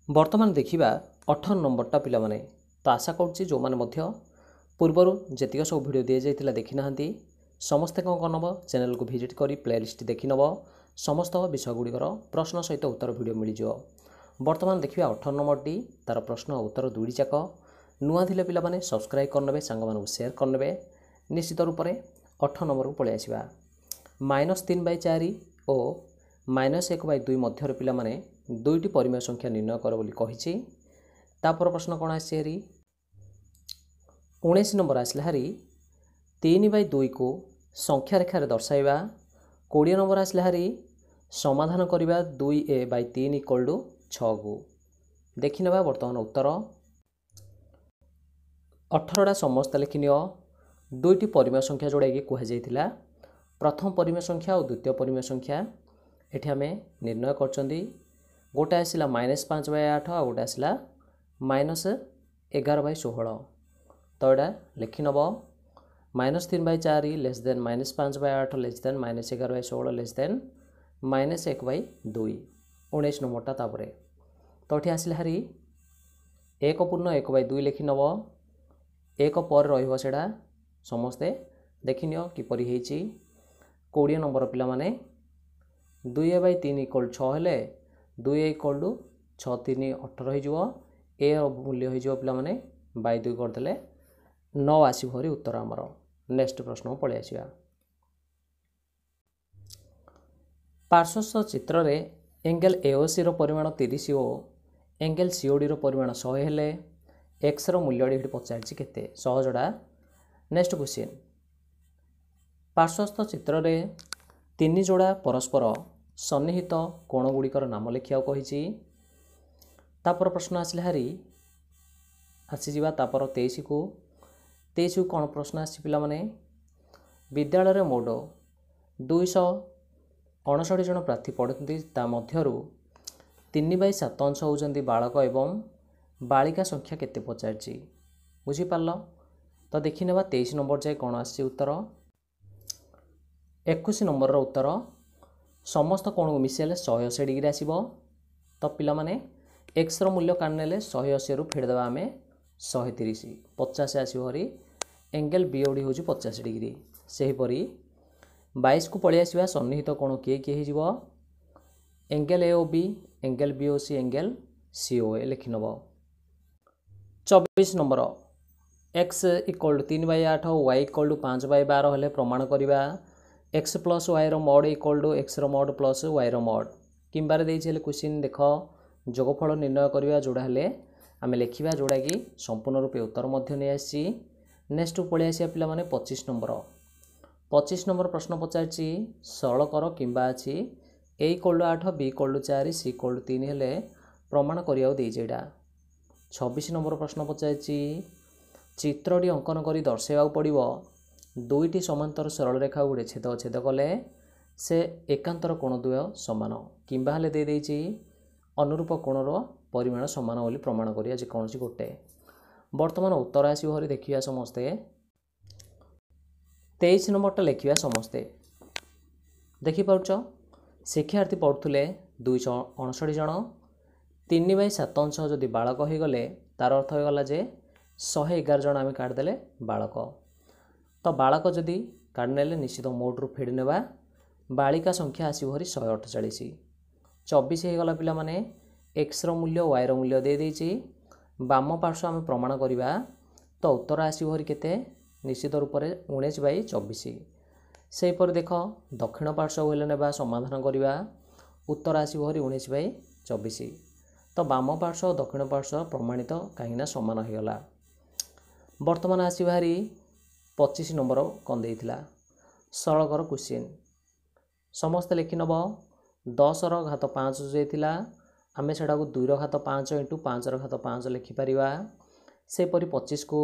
बर्तमान देखा 18 नंबरटा पिलामाने तो आशा करुच्ची जो मैंने पूर्वर जी सब भिड दी जाता देखी ना समस्ते कौन कौन नब चैनल को विजिट कर प्लेलिस्ट देखी नब समस्त विषय गुड़िकर प्रश्न सहित उत्तर भिड मिलज। बर्तमान देखा 18 नंबर टी तार प्रश्न उत्तर दुईटी जाक नुआ थे पे सब्सक्राइब करने सांग मानू सेयार करने निश्चित रूप से 18 नंबर को पलि आसवा। -3/4 और -1/2 मध्य पिलामाने दुईटी परिमेय संख्या निर्णय कर बोली कही। तापर प्रश्न कौन आसी 19 नंबर आसला हारी 3/2 को संख्या रेखार दर्शाइबा। 20 नंबर आसला हारी समाधान करवा 2a/3 = 6 को देखि नेबा। वर्तमान उत्तर 18टा समस्त लिखिनि दुईटी परिमेय संख्या जोड़ा कहुला। प्रथम परिमेय संख्या और द्वितीय परिमेय संख्या एठी आमे निर्णय करचंदी। गोटे आसला -5/8 और गोटे आसला -11/16 तो यहाँ लिखि नब। -3/4 less than -5/8 less than -11/16 less than -1/2 19 नंबरटा तापर तो ये आसला हारी 1/1/2 लिखि नब। 1 पर रहा समस्ते देखि नियो किपरि हेछि। 20 नंबर पिला माने 2a/3 = 6 हेले 2a = 6 3 18 हो ए मूल्य हो पिला माने 2 करदे 9 आसी भरी उत्तर आमर। नेक्स्ट प्रश्न पलि आसवा। पार्श्वस्थ चित्र रे एंगल एओसी रो परिमाण 30 और एंगल सीओडी रो परिमाण 100 हेले एक्स रो मूल्य ये पचार केते सहजटा। नेक्स्ट क्वेश्चन पार्श्वस्थ चित्र रे 3 जोड़ा परस्पर सन्निहित कोण गुड़िकर नाम लिखा कही। तापर प्रश्न आसला हारी आसीजा तापर 23 को 23 कौन प्रश्न आसी पिला माने विद्यालय मोड 259 जन प्रार्थी पढ़ती ता मध्यरु 3/7 अंश होउचंदी बालक एवं बालिका संख्या केते पचारची बुझीपार। तो देखि नेबा 23 नंबर जाए कौन आसी उत्तर। 21 नंबर रो उत्तर समस्त कोण को मिसेले 180 डिग्री आसीबो। तो पिला माने एक्स रो मूल्य काढनेले 180 रु फेडदेबा आमे 130 50 आसीबो हरी एंगल बीओडी होची 50 डिग्री। सेहीपरी 22 को पलि आसवा सन्निहित कोण किए किए हो angle AOB angle BOC angle COA लिखि नब। 24 नंबर x = 3/8 और y = 5/12 हेले प्रमाण करवा x + y रो मॉड = x रो मॉड प्लस y रो मॉड किंबार देइछले क्वेश्चन देख जोगफल निर्णय करवा जोड़ा हेले आमे लिखिबा जोड़ा कि संपूर्ण रूपे उत्तर मध्य नै आसी। नेक्स्ट पलि आसिया पिला माने 25 नंबर। 25 नंबर प्रश्न पचारची सरल कर किंबा अछि a = 8 b = 4 c = 3 हेले प्रमाण करियाउ देइछे एटा। 26 नंबर प्रश्न पचारची चित्रटी अंकन करी दर्शाइबाउ पड़िबो दुईटी समांतर सरल रेखा गुड़े छेद छेद कले से एकांतर कोण द्वय समान किंबा हेले दे देइछी अनुरूप कोणर परिमाण समान बोली प्रमाण करिया जे कोनसी गोटे। वर्तमान उत्तर आसी हरी देखिया समस्ते 23 नंबरटा लिखिया समस्ते देखि पाउछ। शिक्षार्थी पढ़ुले 259 जन 3/7 अंश जदि बालक हो गले तार अर्थ हो गला जे 111 जन आम काटिदेले बालक। तो बालक जदि काटिने निश्चित मोड रु फेडी नेबा बालिका संख्या आसी भरी 148 24 हो गला पिला माने एक्स रो मूल्य y रो मूल्य दे देइछि बाम पार्श्व आम प्रमाण करवा तो उत्तर आसी भरी केते निश्चित रूप से 19/24। सेहीपर देख दक्षिण पार्श्व हेले नेबा समाधान करवा उत्तर आसी भरी 19/24। तो बाम पार्श्व दक्षिण पार्श्व प्रमाणित कहीं सामान हो गला। वर्तमान आसी भारी 25 नंबर कौन देइथिला सरल कर क्वेश्चन समस्त लिखि नब। 10 रो घात 5 जाइथिला आमे सेटा को 2 रो घात 5 × 5 रो घात 5 लिखि परिवा। सेपरि 25 को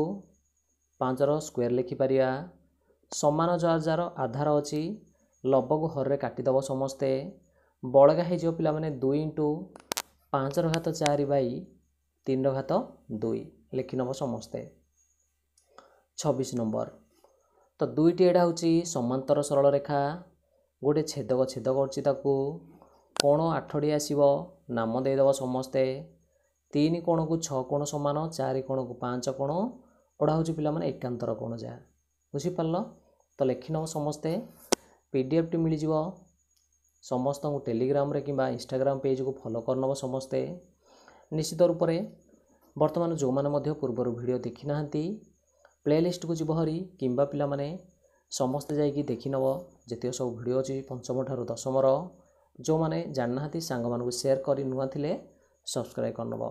5 रो स्क्वायर लिखि परिवा। समान जार जार आधार अछि लब को हर रे काटी दबो समस्ते बळगा हे जो पिला माने 2 × 5 रो घात 4/3 रो घात 2 लिखि नबो समस्ते। 26 नंबर तो दुईटी एडा होची समांतर सरल रेखा गोटे छेदक छेद करछि ताकू कोण 8 आसीबो नाम देदेव समस्ते 3 କୋଣକୁ 6 କୋଣ ସମାନ, 4 କୋଣକୁ 5 କୋଣ, ଏଗୁଡ଼ା ହେଉଛି ପିଲାମାନେ ଏକାନ୍ତର କୋଣ ଯାହା। ବୁଝିପାରିଲ? ତ ଲେଖିନେବ ସମସ୍ତେ। PDF ମିଳିଯିବ ସମସ୍ତଙ୍କୁ ଟେଲିଗ୍ରାମରେ କିମ୍ବା ଇନଷ୍ଟାଗ୍ରାମ ପେଜକୁ ଫଲୋ କରିନେବ ସମସ୍ତେ। ନିଶ୍ଚିତ ରୂପରେ ବର୍ତ୍ତମାନ ଯେଉଁମାନେ ମଧ୍ୟ ପୂର୍ବରୁ ଭିଡ଼ିଓ ଦେଖିନାହାନ୍ତି ପ୍ଲେଲିଷ୍ଟକୁ ଯିବ ହରି, କିମ୍ବା ପିଲାମାନେ ସମସ୍ତେ ଯାଇକି ଦେଖିନେବ ଯେତିକ ସବୁ ଭିଡ଼ିଓ ଅଛି ପଞ୍ଚମ ଠାରୁ ଦଶମର। ଯେଉଁମାନେ ଜାଣିନାହାନ୍ତି ସାଙ୍ଗମାନଙ୍କୁ ସେୟାର କରି, ନୂଆ ଥିଲେ ସବସ୍କ୍ରାଇବ୍ କରିନେବ।